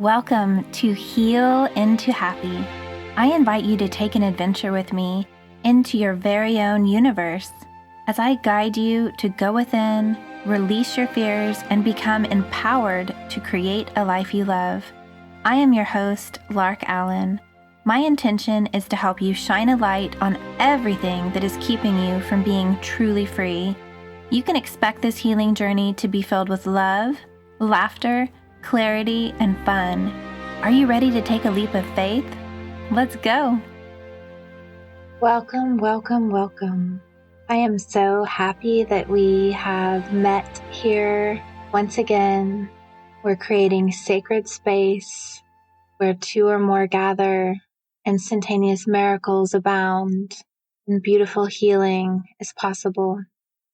Welcome to Heal into Happy. I invite you to take an adventure with me into your very own universe as I guide you to go within, release your fears, and become empowered to create a life you love. I am your host, Lark Allen. My intention is to help you shine a light on everything that is keeping you from being truly free. You can expect this healing journey to be filled with love, laughter, clarity, and fun. Are you ready to take a leap of faith? Let's go. Welcome, welcome, welcome. I am so happy that we have met here once again. We're creating sacred space where two or more gather, instantaneous miracles abound, and beautiful healing is possible.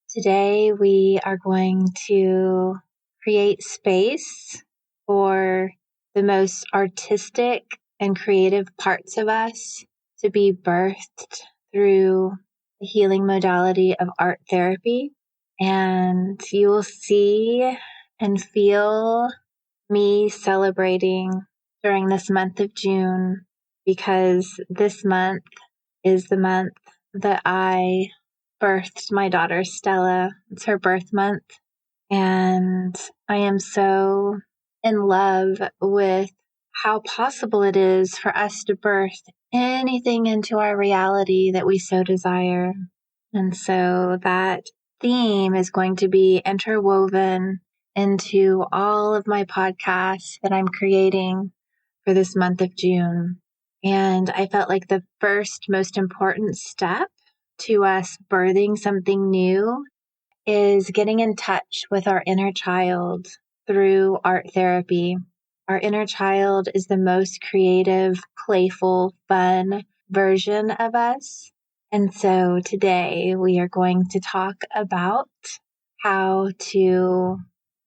Today we are going to create space for the most artistic and creative parts of us to be birthed through the healing modality of art therapy. And you will see and feel me celebrating during this month of June, because this month is the month that I birthed my daughter Stella. It's her birth month. And I am so in love with how possible it is for us to birth anything into our reality that we so desire. And so that theme is going to be interwoven into all of my podcasts that I'm creating for this month of June. And I felt like the first most important step to us birthing something new is getting in touch with our inner child through art therapy. Our inner child is the most creative, playful, fun version of us. And so today we are going to talk about how to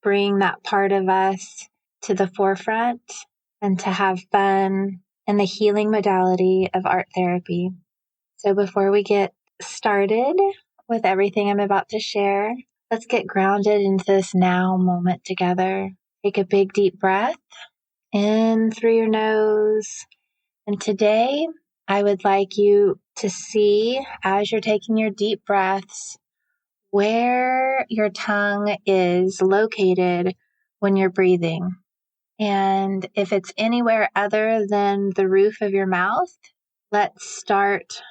bring that part of us to the forefront and to have fun in the healing modality of art therapy. So before we get started with everything I'm about to share, let's get grounded into this now moment together. Take a big deep breath in through your nose. And today, I would like you to see, as you're taking your deep breaths, where your tongue is located when you're breathing. And if it's anywhere other than the roof of your mouth, let's start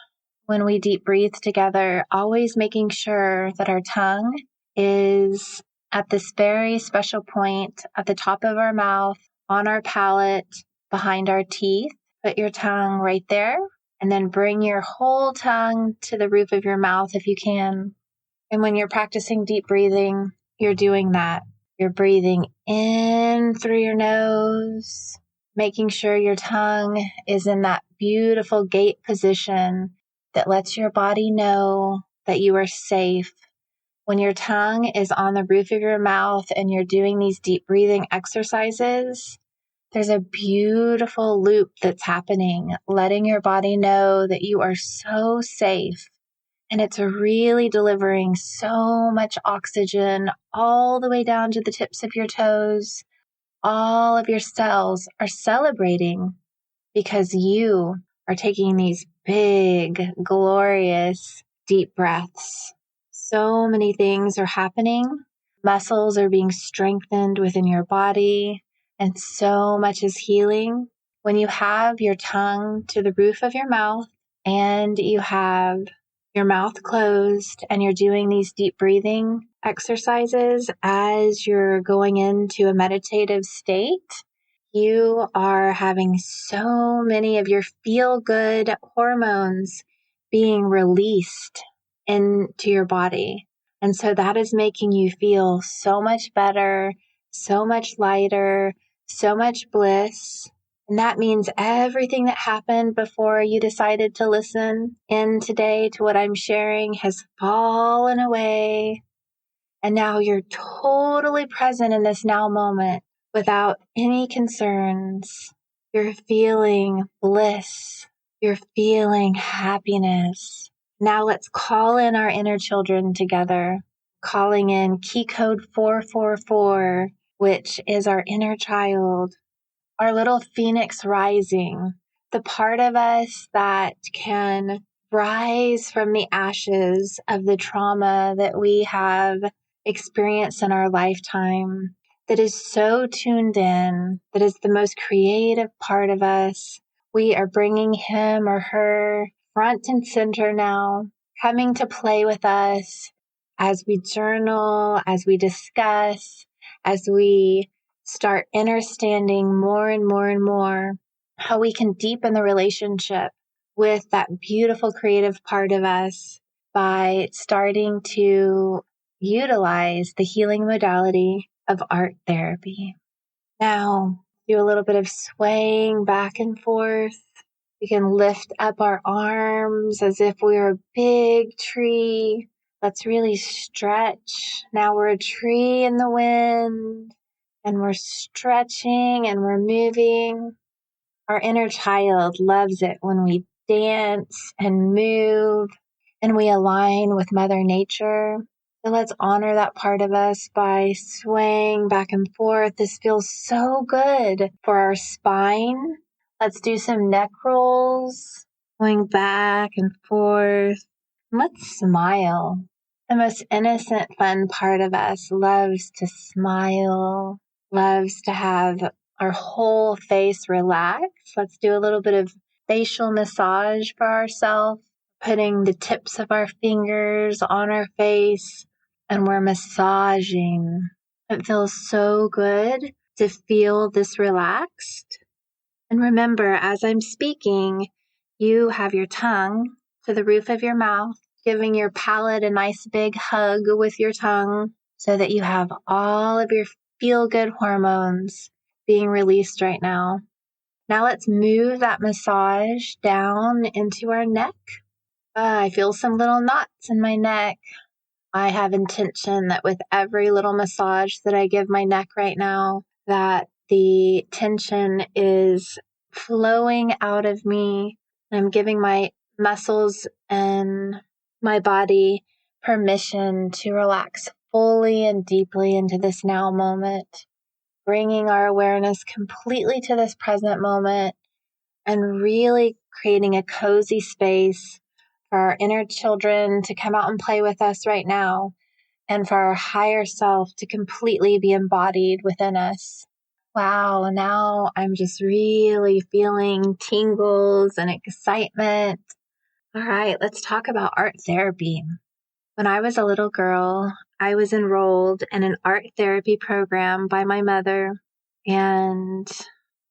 when we deep breathe together, always making sure that our tongue is at this very special point at the top of our mouth, on our palate, behind our teeth. Put your tongue right there, and then bring your whole tongue to the roof of your mouth if you can. And when you're practicing deep breathing, you're doing that. You're breathing in through your nose, making sure your tongue is in that beautiful gate position that lets your body know that you are safe. When your tongue is on the roof of your mouth and you're doing these deep breathing exercises, there's a beautiful loop that's happening, letting your body know that you are so safe. And it's really delivering so much oxygen all the way down to the tips of your toes. All of your cells are celebrating because you are taking these big, glorious, deep breaths. So many things are happening. Muscles are being strengthened within your body, and so much is healing. When you have your tongue to the roof of your mouth and you have your mouth closed and you're doing these deep breathing exercises as you're going into a meditative state, you are having so many of your feel-good hormones being released into your body. And so that is making you feel so much better, so much lighter, so much bliss. And that means everything that happened before you decided to listen in today to what I'm sharing has fallen away. And now you're totally present in this now moment without any concerns. You're feeling bliss. You're feeling happiness. Now let's call in our inner children together, calling in key code 444, which is our inner child. our little phoenix rising, the part of us that can rise from the ashes of the trauma that we have experienced in our lifetime, that is so tuned in, that is the most creative part of us. We are bringing him or her front and center now, coming to play with us as we journal, as we discuss, as we start understanding more and more and more how we can deepen the relationship with that beautiful creative part of us by starting to utilize the healing modality of art therapy. Now, do a little bit of swaying back and forth. We can lift up our arms as if we were a big tree. Let's really stretch. Now we're a tree in the wind, and we're stretching and we're moving. Our inner child loves it when we dance and move and we align with Mother Nature. So let's honor that part of us by swaying back and forth. This feels so good for our spine. Let's do some neck rolls, going back and forth. Let's smile. The most innocent, fun part of us loves to smile, loves to have our whole face relax. Let's do a little bit of facial massage for ourselves, putting the tips of our fingers on our face, and we're massaging. It feels so good to feel this relaxed. And remember, as I'm speaking, you have your tongue to the roof of your mouth, giving your palate a nice big hug with your tongue so that you have all of your feel-good hormones being released right now. Now let's move that massage down into our neck. I feel some little knots in my neck. I have intention that with every little massage that I give my neck right now, that the tension is flowing out of me. I'm giving my muscles and my body permission to relax fully and deeply into this now moment, bringing our awareness completely to this present moment and really creating a cozy space for our inner children to come out and play with us right now, and for our higher self to completely be embodied within us. Wow, now I'm just really feeling tingles and excitement. All right, let's talk about art therapy. When I was a little girl, I was enrolled in an art therapy program by my mother, and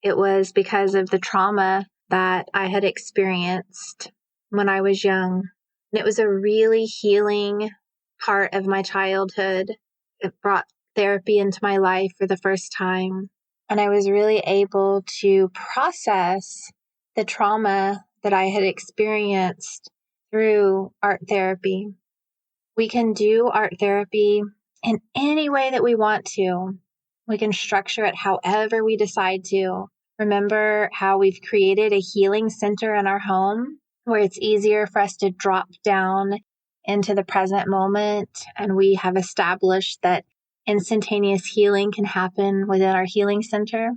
it was because of the trauma that I had experienced when I was young. And it was a really healing part of my childhood. It brought therapy into my life for the first time. And I was really able to process the trauma that I had experienced through art therapy. We can do art therapy in any way that we want to. We can structure it however we decide to. Remember how we've created a healing center in our home where it's easier for us to drop down into the present moment, and we have established that instantaneous healing can happen within our healing center.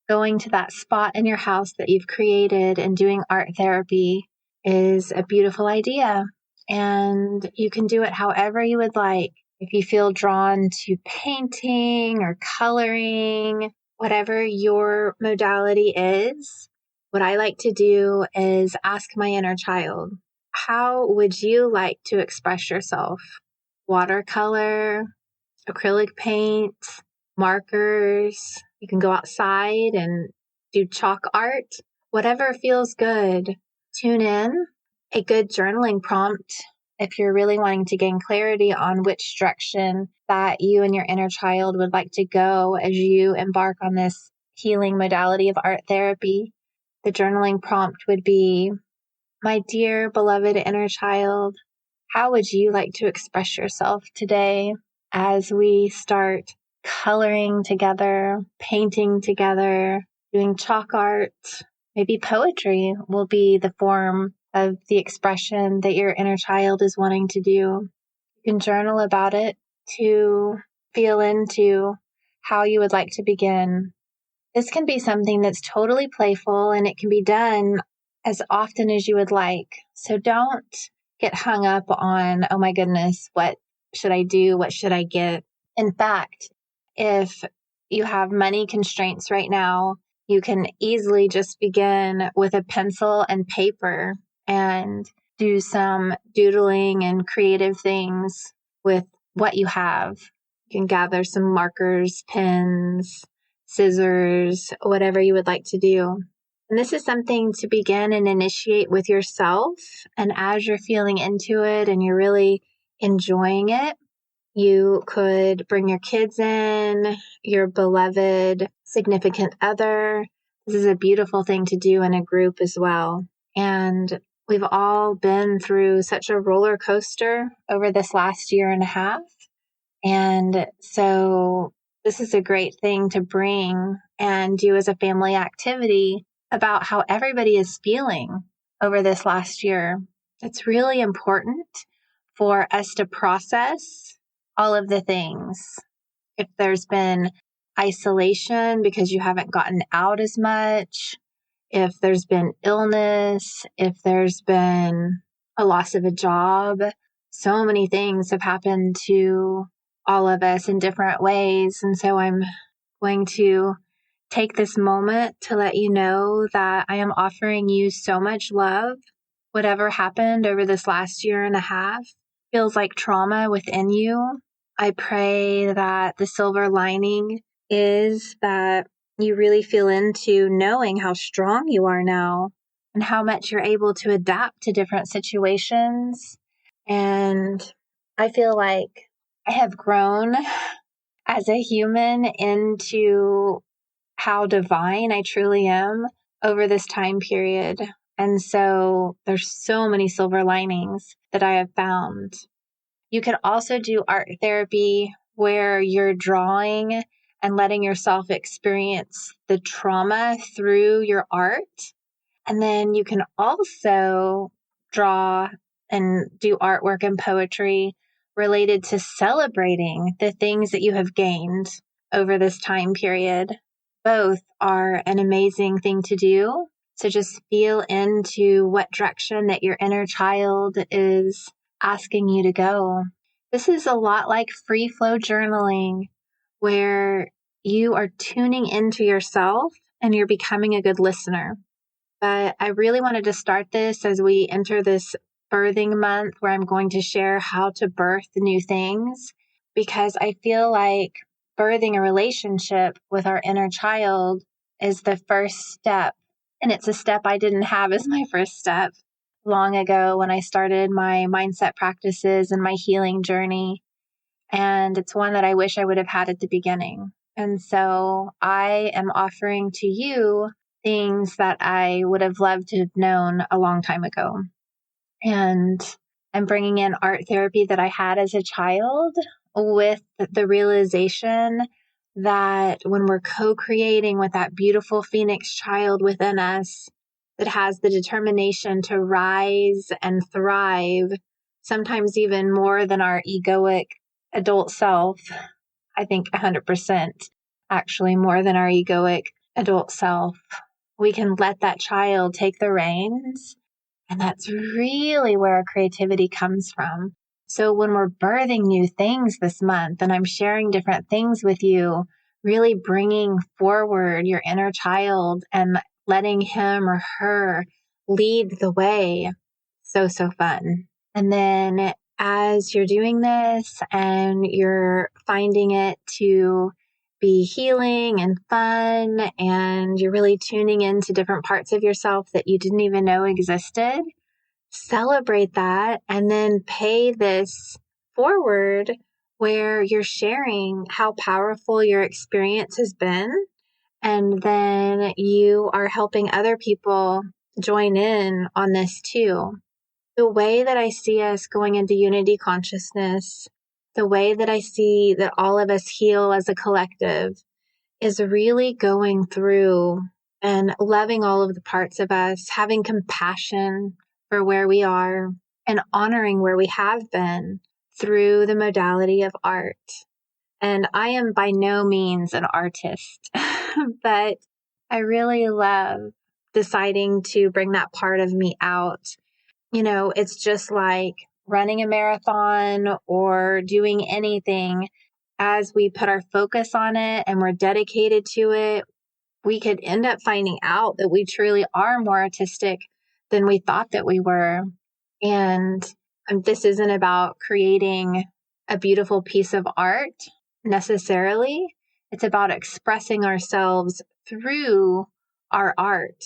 Going to that spot in your house that you've created and doing art therapy is a beautiful idea, and you can do it however you would like. If you feel drawn to painting or coloring, whatever your modality is, what I like to do is ask my inner child, how would you like to express yourself? Watercolor, acrylic paint, markers. You can go outside and do chalk art, whatever feels good. Tune in. A good journaling prompt, if you're really wanting to gain clarity on which direction that you and your inner child would like to go as you embark on this healing modality of art therapy. The journaling prompt would be, my dear beloved inner child, how would you like to express yourself today as we start coloring together, painting together, doing chalk art? Maybe poetry will be the form of the expression that your inner child is wanting to do. You can journal about it to feel into how you would like to begin This can be something that's totally playful, and it can be done as often as you would like. So don't get hung up on, oh my goodness, what should I do? What should I get? In fact, if you have money constraints right now, you can easily just begin with a pencil and paper and do some doodling and creative things with what you have. You can gather some markers, pens, scissors, whatever you would like to do. And this is something to begin and initiate with yourself. And as you're feeling into it and you're really enjoying it, you could bring your kids in, your beloved significant other. This is a beautiful thing to do in a group as well. And we've all been through such a roller coaster over this last year and a half. And so this is a great thing to bring and do as a family activity about how everybody is feeling over this last year. It's really important for us to process all of the things. If there's been isolation because you haven't gotten out as much, if there's been illness, if there's been a loss of a job, so many things have happened to all of us in different ways. And so I'm going to take this moment to let you know that I am offering you so much love. Whatever happened over this last year and a half feels like trauma within you. I pray that the silver lining is that you really feel into knowing how strong you are now and how much you're able to adapt to different situations. And I feel like I have grown as a human into how divine I truly am over this time period. And so there's so many silver linings that I have found. You could also do art therapy where you're drawing and letting yourself experience the trauma through your art. And then you can also draw and do artwork and poetry related to celebrating the things that you have gained over this time period. Both are an amazing thing to do. So just feel into what direction that your inner child is asking you to go. This is a lot like free flow journaling, where you are tuning into yourself and you're becoming a good listener. But I really wanted to start this as we enter this birthing month where I'm going to share how to birth new things, because I feel like birthing a relationship with our inner child is the first step. And it's a step I didn't have as my first step long ago when I started my mindset practices and my healing journey. And it's one that I wish I would have had at the beginning. And so I am offering to you things that I would have loved to have known a long time ago. And I'm bringing in art therapy that I had as a child with the realization that when we're co-creating with that beautiful Phoenix child within us that has the determination to rise and thrive, sometimes even more than our egoic adult self, I think 100% actually more than our egoic adult self, we can let that child take the reins. And that's really where our creativity comes from. So when we're birthing new things this month and I'm sharing different things with you, really bringing forward your inner child and letting him or her lead the way. So fun. And then as you're doing this and you're finding it to be healing and fun, and you're really tuning into different parts of yourself that you didn't even know existed, celebrate that and then pay this forward where you're sharing how powerful your experience has been. And then you are helping other people join in on this too. The way that I see us going into unity consciousness, the way that I see that all of us heal as a collective is really going through and loving all of the parts of us, having compassion for where we are and honoring where we have been through the modality of art. And I am by no means an artist, but I really love deciding to bring that part of me out. It's just like running a marathon or doing anything. As we put our focus on it and we're dedicated to it, we could end up finding out that we truly are more artistic than we thought that we were. And this isn't about creating a beautiful piece of art necessarily. It's about expressing ourselves through our art.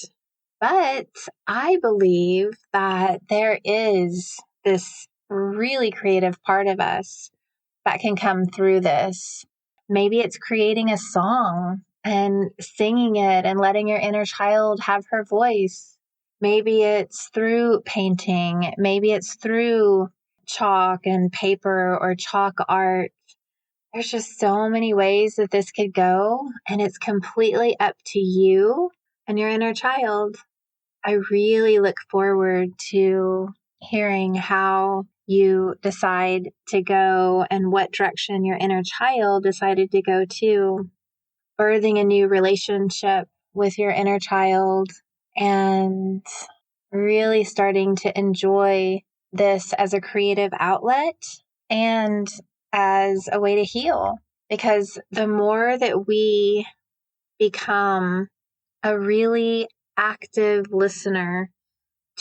But I believe that there is this really creative part of us that can come through this. Maybe it's creating a song and singing it and letting your inner child have her voice. Maybe it's through painting. Maybe it's through chalk and paper or chalk art. There's just so many ways that this could go, and it's completely up to you and your inner child. I really look forward to hearing how you decide to go and what direction your inner child decided to go to. Birthing a new relationship with your inner child and really starting to enjoy this as a creative outlet and as a way to heal. Because the more that we become a really active listener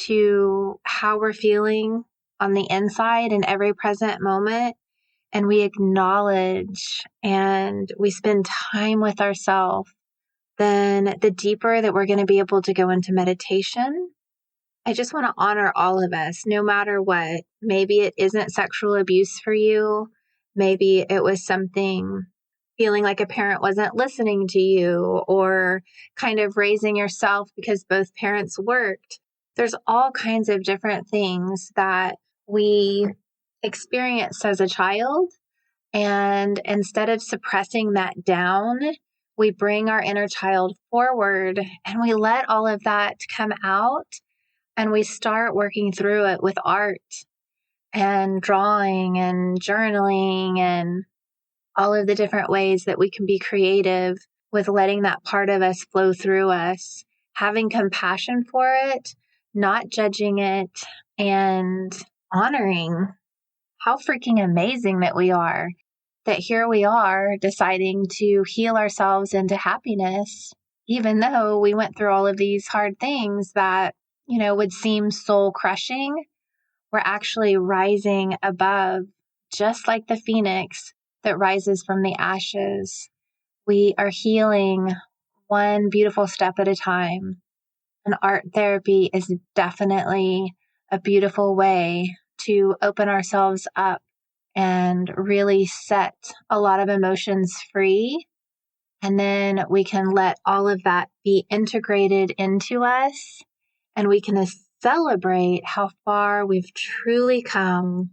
to how we're feeling on the inside in every present moment, and we acknowledge and we spend time with ourselves, then the deeper that we're going to be able to go into meditation. I just want to honor all of us, no matter what. Maybe it isn't sexual abuse for you. Maybe it was something feeling like a parent wasn't listening to you, or kind of raising yourself because both parents worked. There's all kinds of different things that we experienced as a child. And instead of suppressing that down, we bring our inner child forward and we let all of that come out. And we start working through it with art and drawing and journaling and all of the different ways that we can be creative with letting that part of us flow through us, having compassion for it, not judging it, and honoring how freaking amazing that we are. That here we are deciding to heal ourselves into happiness, even though we went through all of these hard things that would seem soul crushing. We're actually rising above, just like the phoenix that rises from the ashes. We are healing one beautiful step at a time. And art therapy is definitely a beautiful way to open ourselves up and really set a lot of emotions free. And then we can let all of that be integrated into us, and we can celebrate how far we've truly come.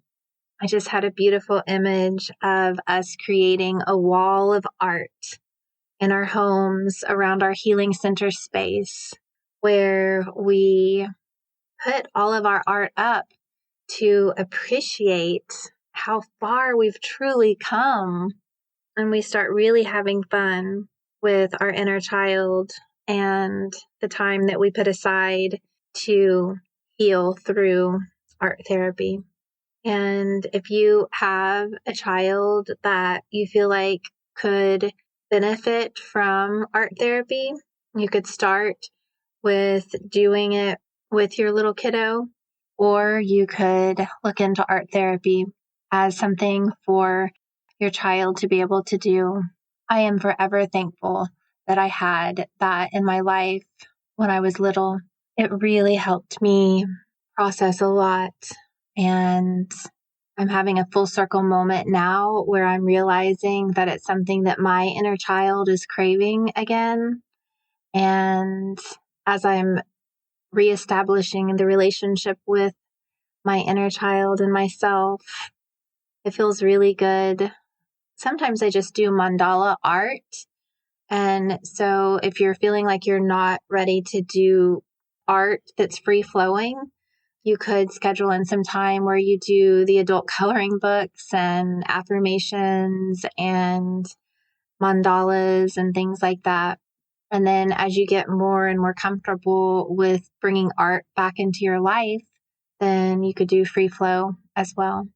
I just had a beautiful image of us creating a wall of art in our homes around our healing center space, where we put all of our art up to appreciate how far we've truly come. And we start really having fun with our inner child and the time that we put aside to heal through art therapy. And if you have a child that you feel like could benefit from art therapy, you could start with doing it with your little kiddo, or you could look into art therapy as something for your child to be able to do. I am forever thankful that I had that in my life when I was little. It really helped me process a lot. And I'm having a full circle moment now where I'm realizing that it's something that my inner child is craving again. And as I'm reestablishing the relationship with my inner child and myself, it feels really good. Sometimes I just do mandala art. And so if you're feeling like you're not ready to do art that's free flowing, You could schedule in some time where you do the adult coloring books and affirmations and mandalas and things like that. And then as you get more and more comfortable with bringing art back into your life, then you could do free flow as well.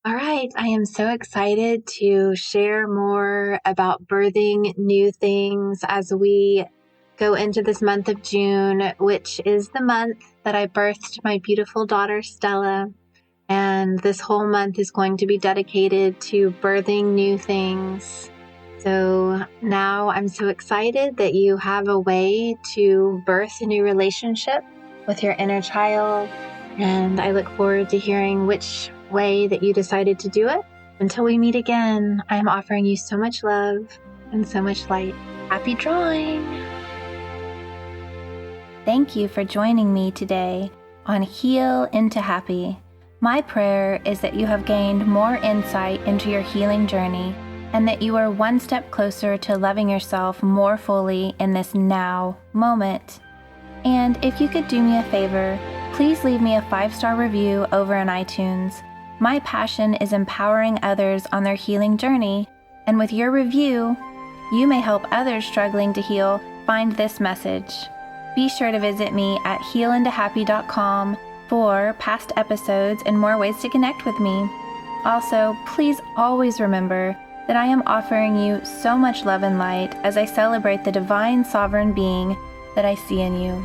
All right, I am so excited to share more about birthing new things as we go into this month of June, which is the month that I birthed my beautiful daughter, Stella. And this whole month is going to be dedicated to birthing new things. So now I'm so excited that you have a way to birth a new relationship with your inner child. And I look forward to hearing which way that you decided to do it. Until we meet again, I'm offering you so much love and so much light. Happy drawing! Thank you for joining me today on Heal into Happy. My prayer is that you have gained more insight into your healing journey and that you are one step closer to loving yourself more fully in this now moment. And if you could do me a favor, please leave me a 5-star review over on iTunes. My passion is empowering others on their healing journey, and with your review, you may help others struggling to heal find this message. Be sure to visit me at healintohappy.com for past episodes and more ways to connect with me. Also, please always remember that I am offering you so much love and light as I celebrate the divine sovereign being that I see in you.